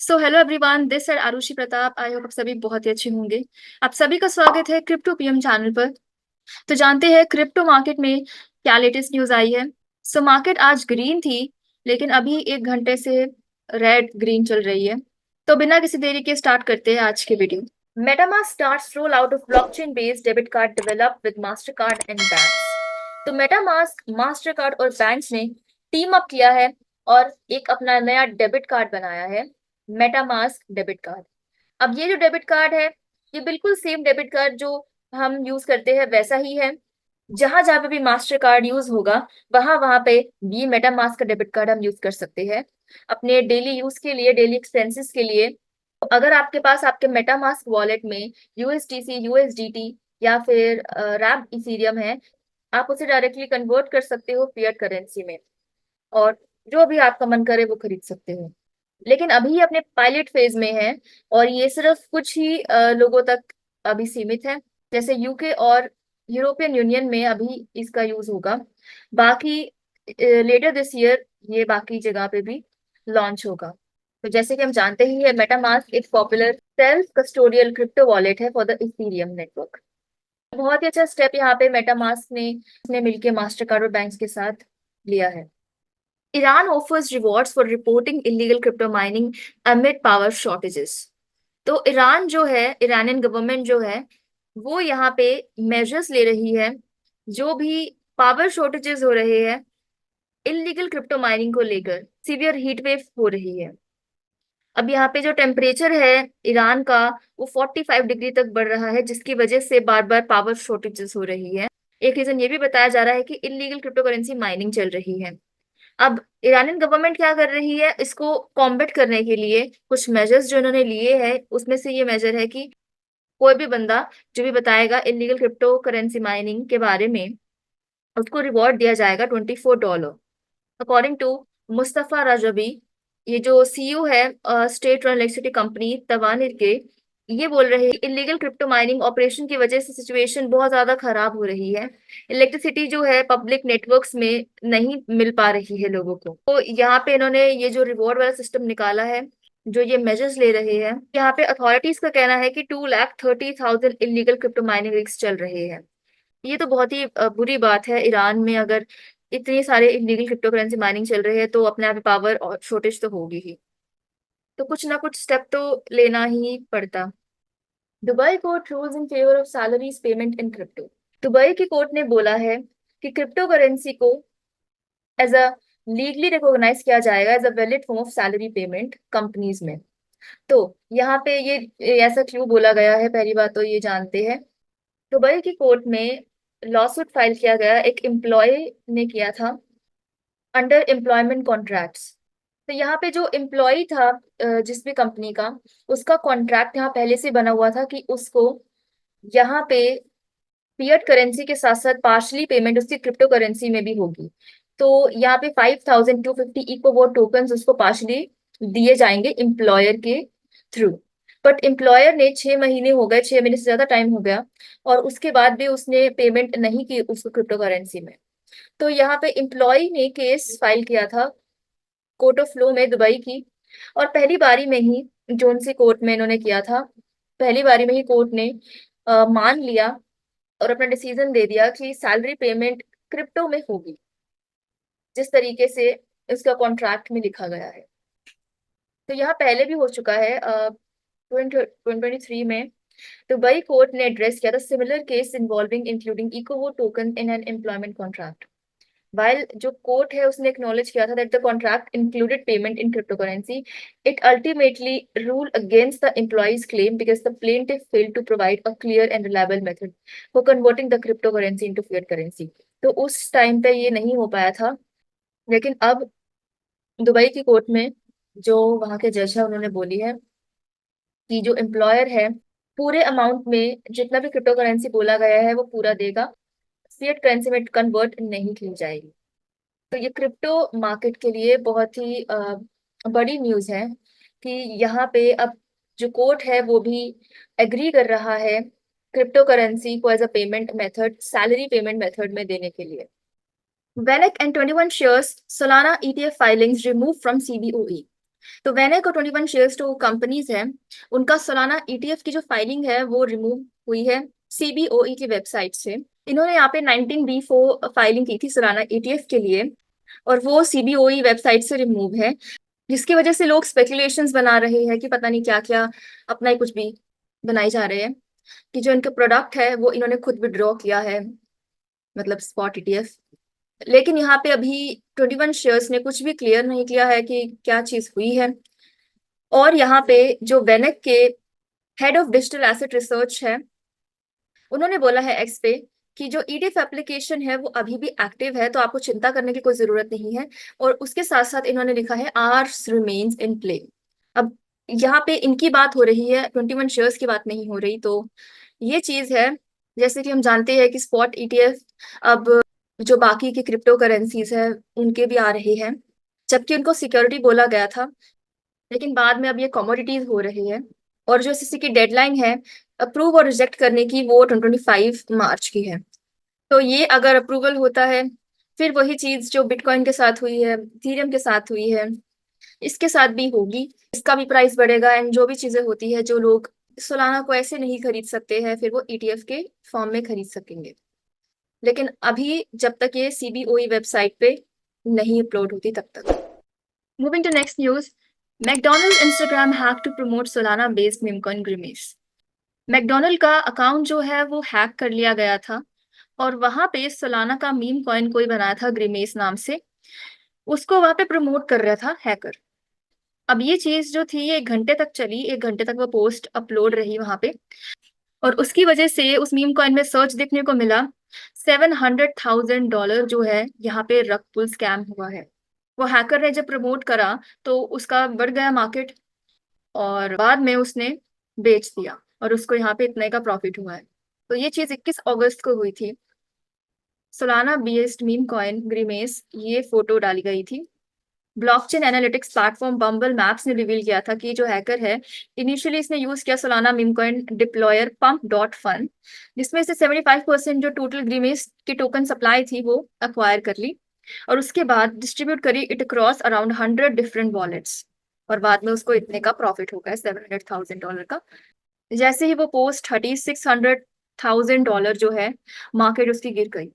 So hello everyone, this है Arushi Pratap. I hope आप सभी बहुत ही अच्छे होंगे। आप सभी का स्वागत है क्रिप्टो पीएम चैनल पर। तो जानते हैं क्रिप्टो मार्केट में क्या लेटेस्ट न्यूज आई है। सो मार्केट आज ग्रीन थी, लेकिन अभी 1 घंटे से रेड ग्रीन चल रही है। तो बिना किसी देरी के स्टार्ट करते हैं आज के video. MetaMask starts roll out of blockchain based debit card develop with Mastercard and banks. तो मेटामास्क, मास्टरकार्ड और बैंक्स ने टीम अप किया है और एक अपना नया डेबिट कार्ड बनाया है, मेटामास्क डेबिट कार्ड। अब ये जो डेबिट कार्ड है, ये बिल्कुल सेम डेबिट कार्ड जो हम यूज करते हैं वैसा ही है। जहां जहां पे भी मास्टर कार्ड यूज होगा, वहां वहां पे ये मेटामास्क का डेबिट कार्ड हम यूज कर सकते हैं अपने डेली यूज के लिए, डेली एक्सपेंसेस के लिए। अगर आपके पास आपके मेटामास्क वॉलेट में यूएसडीसी, यूएसडीटी या फिर रैप इथीरियम है, आप उसे डायरेक्टली कन्वर्ट कर सकते हो फिएट करेंसी में, और जो भी आपका मन करे वो खरीद सकते हो। लेकिन अभी ये अपने पायलट फेज में है और ये सिर्फ कुछ ही लोगों तक अभी सीमित है। जैसे यूके और यूरोपियन यूनियन में अभी इसका यूज होगा। बाकी लेटर दिस ईयर ये बाकी जगह पे भी लॉन्च होगा। तो जैसे कि हम जानते ही है, मेटामास्क एक popular self custodial crypto wallet है फॉर द इथीरियम नेटवर्क। बहुत ही अच्छा स्टेप यहाँ पे मेटामास्क ने मिलके मास्टर कार्ड और बैंक्स के साथ लिया है। Iran offers rewards for reporting illegal crypto mining amid power shortages. तो ईरान जो है, ईरानियन गवर्नमेंट जो है, वो यहाँ पे मेजर्स ले रही है। जो भी पावर शॉर्टेजेस हो रहे हैं इलीगल क्रिप्टो माइनिंग को लेकर, सीवियर हीट वेव हो रही है। अब यहाँ पे जो टेम्परेचर है ईरान का, वो 45 डिग्री तक बढ़ रहा है, जिसकी वजह से बार बार पावर शॉर्टेजेस हो रही है। एक रीजन ये भी बताया जा रहा है कि इलीगल क्रिप्टो करेंसी माइनिंग चल रही है। अब ईरानियन गवर्नमेंट क्या कर रही है, इसको कॉम्बेट करने के लिए कुछ मेजर्स जो इन्होंने लिए हैं, उसमें से ये मेजर है कि कोई भी बंदा जो भी बताएगा इलीगल क्रिप्टो करेंसी माइनिंग के बारे में, उसको रिवॉर्ड दिया जाएगा $24। अकॉर्डिंग टू मुस्तफा रजबी, ये जो सीईओ है स्टेट रन इलेक्ट्रिसिटी कंपनी तवानिर के, ये बोल रहे हैं इलीगल क्रिप्टो माइनिंग ऑपरेशन की वजह से सिचुएशन बहुत ज्यादा खराब हो रही है। इलेक्ट्रिसिटी जो है पब्लिक नेटवर्क्स में नहीं मिल पा रही है लोगों को। तो यहाँ पे इन्होंने ये जो रिवॉर्ड वाला सिस्टम निकाला है, जो ये मेजर्स ले रहे हैं, यहाँ पे अथॉरिटीज का कहना है कि 2,30,000 इलीगल क्रिप्टो माइनिंग रिग्स चल रहे हैं। ये तो बहुत ही बुरी बात है। ईरान में अगर इतनी सारे इलीगल क्रिप्टो करेंसी माइनिंग चल रही है तो अपने आप में पावर और शॉर्टेज तो होगी ही। तो कुछ ना कुछ स्टेप तो लेना ही पड़ता। Dubai court rules in favour of salaries payment in crypto. Dubai की कोर्ट ने बोला है कि क्रिप्टो करेंसी को एज अ लीगली रिकॉग्नाइज किया जाएगा as a valid form of salary payment companies में। तो यहाँ पे ये ऐसा क्यों बोला गया है, पहली बात तो ये जानते हैं। दुबई की कोर्ट में लॉसूट फाइल किया गया, एक एम्प्लॉय ने किया था अंडर एम्प्लॉयमेंट कॉन्ट्रैक्ट्स। तो यहाँ पे जो एम्प्लॉय था जिस भी कंपनी का, उसका कॉन्ट्रैक्ट यहाँ पहले से बना हुआ था कि उसको यहाँ पे फिएट करेंसी के साथ साथ पार्शली पेमेंट उसकी क्रिप्टो करेंसी में भी होगी। तो यहाँ पे 5,250 इकोवोट टोकन उसको पार्शली दिए जाएंगे एम्प्लॉयर के थ्रू। बट एम्प्लॉयर ने 6 महीने हो गए, 6 महीने से ज्यादा टाइम हो गया, और उसके बाद भी उसने पेमेंट नहीं की उसको क्रिप्टो करेंसी में। तो यहाँ पे एम्प्लॉय ने केस फाइल किया था कोर्ट ऑफ लॉ में दुबई की। और पहली बारी में ही, जोन सी कोर्ट में इन्होंने किया था, पहली बारी में ही कोर्ट ने मान लिया और अपना डिसीजन दे दिया कि सैलरी पेमेंट क्रिप्टो में होगी, जिस तरीके से इसका कॉन्ट्रैक्ट में लिखा गया है। तो यहाँ पहले भी हो चुका है 2023 में दुबई कोर्ट ने एड्रेस किया था सिमिलर केस इन्वॉल्विंग इंक्लूडिंग इकोवो token in an employment contract. While जो कोर्ट है उसने एक्नॉलेज किया था that the contract included payment in crypto currency, it ultimately rule against the employee's claim because the plaintiff failed to provide a clear and reliable method for converting the crypto currency into fiat currency. तो उस time पे ये नहीं हो पाया था। लेकिन अब दुबई की कोर्ट में जो वहां के जज है, उन्होंने बोली है कि जो एम्प्लॉयर है पूरे अमाउंट में जितना भी क्रिप्टो करेंसी बोला गया है वो पूरा देगा, फिएट करेंसी में कन्वर्ट नहीं की जाएगी। तो ये क्रिप्टो मार्केट के लिए बहुत ही बड़ी न्यूज है कि यहाँ पे अब जो कोर्ट है वो भी एग्री कर रहा है क्रिप्टो करेंसी को as a payment method, salary payment method में देने के लिए। Vanek and 21 shares Solana ETF filings removed from CBOE. तो वेनेक और 21 शेयर्स जो कंपनीज हैं, उनका सालाना ईटीएफ की जो फाइलिंग है वो रिमूव हुई है सीबीओई की वेबसाइट से। इन्होंने यहाँ पे 19B4 फाइलिंग की थी सालाना ईटीएफ के लिए, और वो सीबीओई वेबसाइट से रिमूव है, जिसकी वजह से लोग स्पेकुलेशंस बना रहे हैं कि पता नहीं क्या क्या अपना ही कुछ भी बनाई जा रहे हैं कि जो इनका प्रोडक्ट है वो इन्होंने खुद विड्रॉ किया है, मतलब स्पॉट ईटीएफ। लेकिन यहाँ पे अभी 21 शेयर्स ने कुछ भी क्लियर नहीं किया है कि क्या चीज हुई है। और यहाँ पे जो वेनेक के head of digital asset research है, उन्होंने बोला है एक्स पे कि जो ईडीएफ एप्लीकेशन है वो अभी भी एक्टिव है, तो आपको चिंता करने की कोई जरूरत नहीं है। और उसके साथ साथ इन्होंने लिखा है आर्स रिमेन्स इन प्ले। अब यहाँ पे इनकी बात हो रही है, 21 शेयर्स की बात नहीं हो रही। तो ये चीज है, जैसे कि हम जानते हैं कि स्पॉट ईटीएफ अब जो बाकी की क्रिप्टो करेंसीज है उनके भी आ रहे हैं, जबकि उनको सिक्योरिटी बोला गया था, लेकिन बाद में अब ये कमोडिटीज हो रही है। और जो एसईसी की डेडलाइन है अप्रूव और रिजेक्ट करने की, वो 25 मार्च की है। तो ये अगर अप्रूवल होता है, फिर वही चीज जो बिटकॉइन के साथ हुई है, इथेरियम के साथ हुई है, इसके साथ भी होगी। इसका भी प्राइस बढ़ेगा, एंड जो भी चीजें होती है जो लोग सोलाना को ऐसे नहीं खरीद सकते हैं, फिर वो ईटीएफ के फॉर्म में खरीद सकेंगे। लेकिन अभी जब तक ये सीबीओई वेबसाइट पे नहीं अपलोड होती तब तक। Moving to next news, McDonald Instagram hack to promote Solana based meme coin Grimace. McDonald का अकाउंट जो है वो हैक कर लिया गया था, और वहां पे सोलाना का मीम कॉइन कोई बनाया था ग्रिमेस नाम से, उसको वहां पे प्रमोट कर रहा था हैकर। अब ये चीज जो थी ये 1 घंटे तक चली, 1 घंटे तक वो पोस्ट अपलोड रही वहां पे, और उसकी वजह से उस मीम कॉइन में सर्च देखने को मिला $700,000 जो है यहाँ पे रग पुल स्कैम हुआ है। वो हैकर ने जब प्रमोट करा तो उसका बढ़ गया मार्केट, और बाद में उसने बेच दिया, और उसको यहाँ पे इतने का प्रॉफिट हुआ है। तो ये चीज 21 अगस्त को हुई थी। सोलाना बेस्ड मीम कॉइन ग्रीमेस, ये फोटो डाली गई थी। ब्लॉकचेन एनालिटिक्स प्लेटफॉर्म बम्बल मैप्स ने रिवील किया था कि जो हैकर है, इनिशियली इसने यूज किया Solana meme coin deployer pump dot fun, जिसमें से 75% जो टोटल ग्रीमेस की टोकन सप्लाई थी वो अक्वायर कर ली, और उसके बाद डिस्ट्रीब्यूट करी it across around 100 different wallets, और बाद में उसको इतने का प्रॉफिट हो गया $700,000 का। जैसे ही वो पोस्ट हटी, $600,000 जो है मार्केट उसकी गिर गई।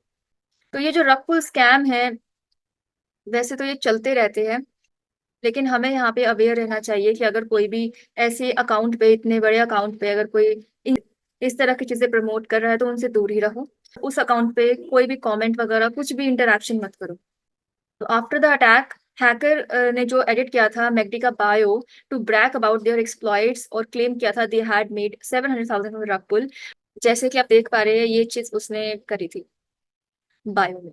तो ये जो रग पुल स्कैम है, वैसे तो ये चलते रहते हैं, लेकिन हमें यहाँ पे अवेयर रहना चाहिए कि अगर कोई भी ऐसे अकाउंट पे, इतने बड़े अकाउंट पे अगर कोई इस तरह की चीजें प्रमोट कर रहा है तो उनसे दूर ही रहो। उस अकाउंट पे कोई भी कमेंट वगैरह कुछ भी इंटरेक्शन मत करो। तो आफ्टर द अटैक, हैकर ने जो एडिट किया था मैकडी का bio to brag about their exploits, और क्लेम किया था दे हैड मेड 700,000 रग पुल, जैसे कि आप देख पा रहे हैं ये चीज उसने करी थी बायो में।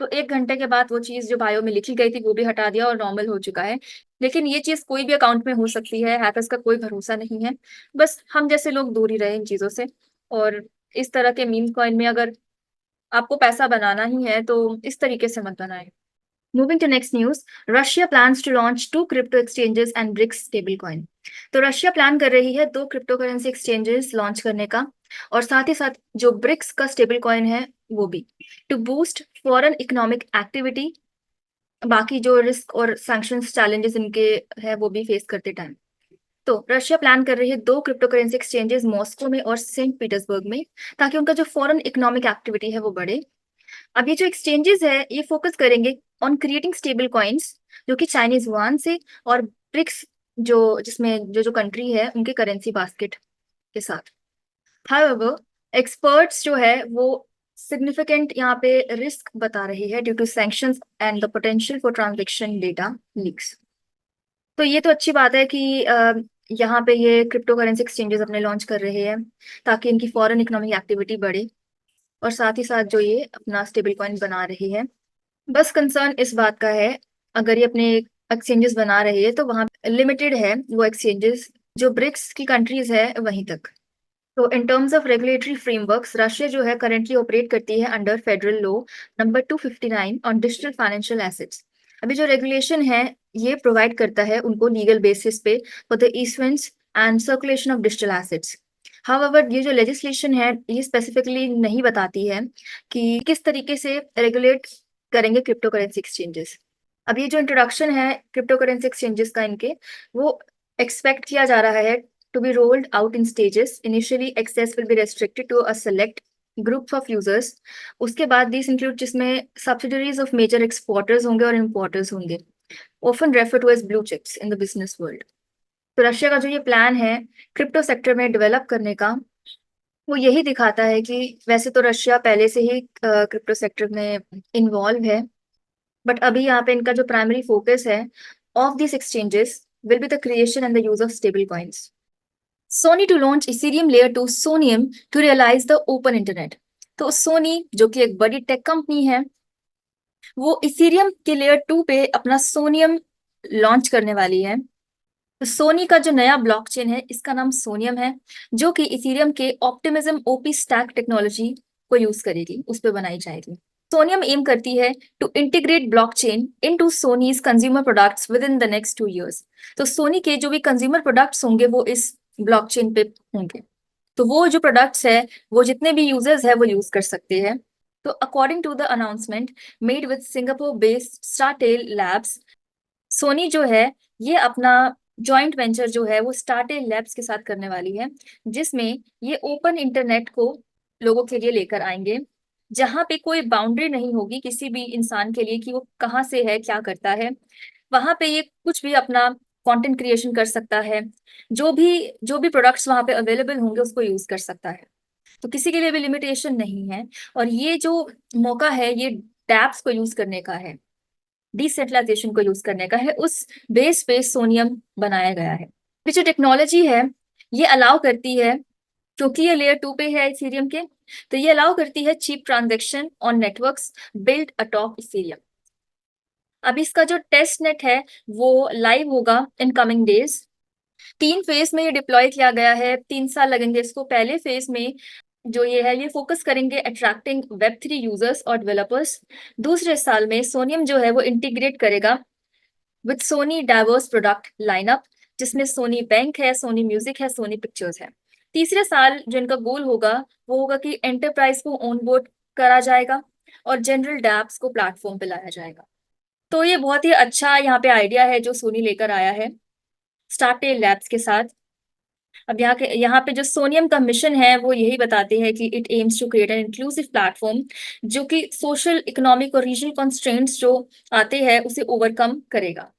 तो 1 घंटे के बाद वो चीज जो बायो में लिखी गई थी वो भी हटा दिया और नॉर्मल हो चुका है। लेकिन ये चीज कोई भी अकाउंट में हो सकती है, हैकर्स का कोई भरोसा नहीं है। बस हम जैसे लोग दूर ही रहे इन चीजों से। और इस तरह के मीम कॉइन में अगर आपको पैसा बनाना ही है तो इस तरीके से मत बनाएं। Moving to next news, Russia plans to launch 2 crypto exchanges and BRICS stable coin. तो रशिया प्लान कर रही है 2 क्रिप्टो करेंसी एक्सचेंजेस लॉन्च करने का, और साथ ही साथ जो ब्रिक्स का स्टेबल कॉइन है वो भी, to boost foreign economic activity, बाकी जो रिस्क और सैंक्शंस चैलेंजेस इनके है वो भी फेस करते टाइम। तो रशिया प्लान कर रही है 2 क्रिप्टो करेंसी एक्सचेंजेस मॉस्को में और सेंट पीटर्सबर्ग में, ताकि उनका जो फॉरेन इकोनॉमिक एक्टिविटी है वो बढ़े। अब ये जो एक्सचेंजेस है ये फोकस करेंगे ऑन क्रिएटिंग स्टेबल कॉइन्स, जो कि चाइनीज युआन से, और ब्रिक्स जो जिसमें जो जो कंट्री है उनके करेंसी बास्केट के साथ। हाउएवर, एक्सपर्ट्स जो है वो सिग्निफिकेंट यहाँ पे रिस्क बता रही है due to sanctions and the potential for transaction data leaks. तो ये तो अच्छी बात है कि यहाँ पे ये क्रिप्टो करेंसी एक्सचेंजेस अपने लॉन्च कर रहे हैं ताकि इनकी फॉरेन इकोनॉमिक एक्टिविटी बढ़े, और साथ ही साथ जो ये अपना स्टेबल कॉइन बना रही है। बस कंसर्न इस बात का है, अगर ये अपने एक्सचेंजेस बना रही है तो वहाँ लिमिटेड है वो एक्सचेंजेस जो ब्रिक्स की कंट्रीज है वहीं तक। तो in terms of regulatory frameworks, Russia जो है करेंटली ऑपरेट करती है under federal law number 259 on digital financial assets. अभी जो रेगुलेशन है ये प्रोवाइड करता है उनको लीगल बेसिस पे for the issuance and circulation of digital assets. However, ये जो लेजिस्लेशन है ये स्पेसिफिकली नहीं बताती है कि किस तरीके से रेगुलेट करेंगे क्रिप्टो करेंसी एक्सचेंजेस। अब ये जो इंट्रोडक्शन है क्रिप्टो करेंसी एक्सचेंजेस का इनके, वो एक्सपेक्ट किया जा रहा है to be rolled out in stages. Initially access will be restricted to a select groups of users. उसके बाद दिस इंक्लूड जिसमें सब्सिडरीज ऑफ मेजर एक्सपोर्टर्स होंगे और इम्पोर्टर्स होंगे, often refer to as blue chips in the business world. तो Russia का जो ये प्लान है क्रिप्टो सेक्टर में डेवलप करने का, वो यही दिखाता है कि वैसे तो रशिया पहले से ही क्रिप्टो सेक्टर में इन्वॉल्व है, बट अभी यहाँ पे इनका जो प्राइमरी फोकस है of this exchanges will be the creation and the use of stable coins. Sony to launch Ethereum layer 2 Soneium to realize the open internet. तो सोनी जो कि एक बड़ी टेक कंपनी है, वो इथेरियम के लेयर 2 पे अपना सोनियम लॉन्च करने वाली है। तो सोनी का जो नया ब्लॉकचेन है इसका नाम सोनियम है, जो कि इथेरियम के ऑप्टिमिज्म ओपी स्टैक टेक्नोलॉजी को यूज करेगी, उस पर बनाई जाएगी। सोनियम एम करती है to integrate blockchain into Sony's consumer products with in the next 2 years। तो सोनी के जो भी कंज्यूमर प्रोडक्ट्स होंगे वो इस ब्लॉकचेन पे होंगे। तो वो जो प्रोडक्ट्स है वो जितने भी यूजर्स है वो यूज कर सकते हैं। तो according to the announcement made with Singapore based Startale labs, Sony जो है ये अपना जॉइंट वेंचर जो है वो स्टारटेल लैब्स के साथ करने वाली है, जिसमें ये ओपन इंटरनेट को लोगों के लिए लेकर आएंगे, जहां पे कोई बाउंड्री नहीं होगी किसी भी इंसान के लिए कि वो कहाँ से है क्या करता है। वहां पे ये कुछ भी अपना कंटेंट क्रिएशन कर सकता है, जो भी प्रोडक्ट्स वहां पे अवेलेबल होंगे उसको यूज कर सकता है। तो किसी के लिए भी लिमिटेशन नहीं है। और ये जो मौका है ये डैप्स को यूज करने का है, डिसेंट्रलाइजेशन को यूज करने का है, उस बेस पे सोनियम बनाया गया है। ये जो टेक्नोलॉजी है ये अलाउ करती है, क्योंकि ये लेयर 2 पे है इथेरियम के, तो ये अलाउ करती है cheap transaction on networks build atop Ethereum. अब इसका जो टेस्ट नेट है वो लाइव होगा इन कमिंग डेज। 3 फेज में ये डिप्लॉय किया गया है, 3 साल लगेंगे इसको। पहले फेज में जो ये है ये फोकस करेंगे अट्रैक्टिंग वेब 3 यूजर्स और डेवलपर्स। दूसरे साल में सोनियम जो है वो इंटीग्रेट करेगा with Sony diverse product lineup, जिसमें सोनी बैंक है, सोनी म्यूजिक है, सोनी पिक्चर्स है। तीसरे साल जो इनका गोल होगा वो होगा कि एंटरप्राइज को ऑन बोर्ड करा जाएगा और जनरल डैप्स को प्लेटफॉर्म पे लाया जाएगा। तो ये बहुत ही अच्छा यहाँ पे आइडिया है जो सोनी लेकर आया है स्टारटेल लैब्स के साथ। अब यहाँ पे जो सोनियम का मिशन है वो यही बताते हैं कि it aims to create an inclusive platform जो कि सोशल इकोनॉमिक और रीजनल कंस्ट्रेंट्स जो आते हैं उसे ओवरकम करेगा।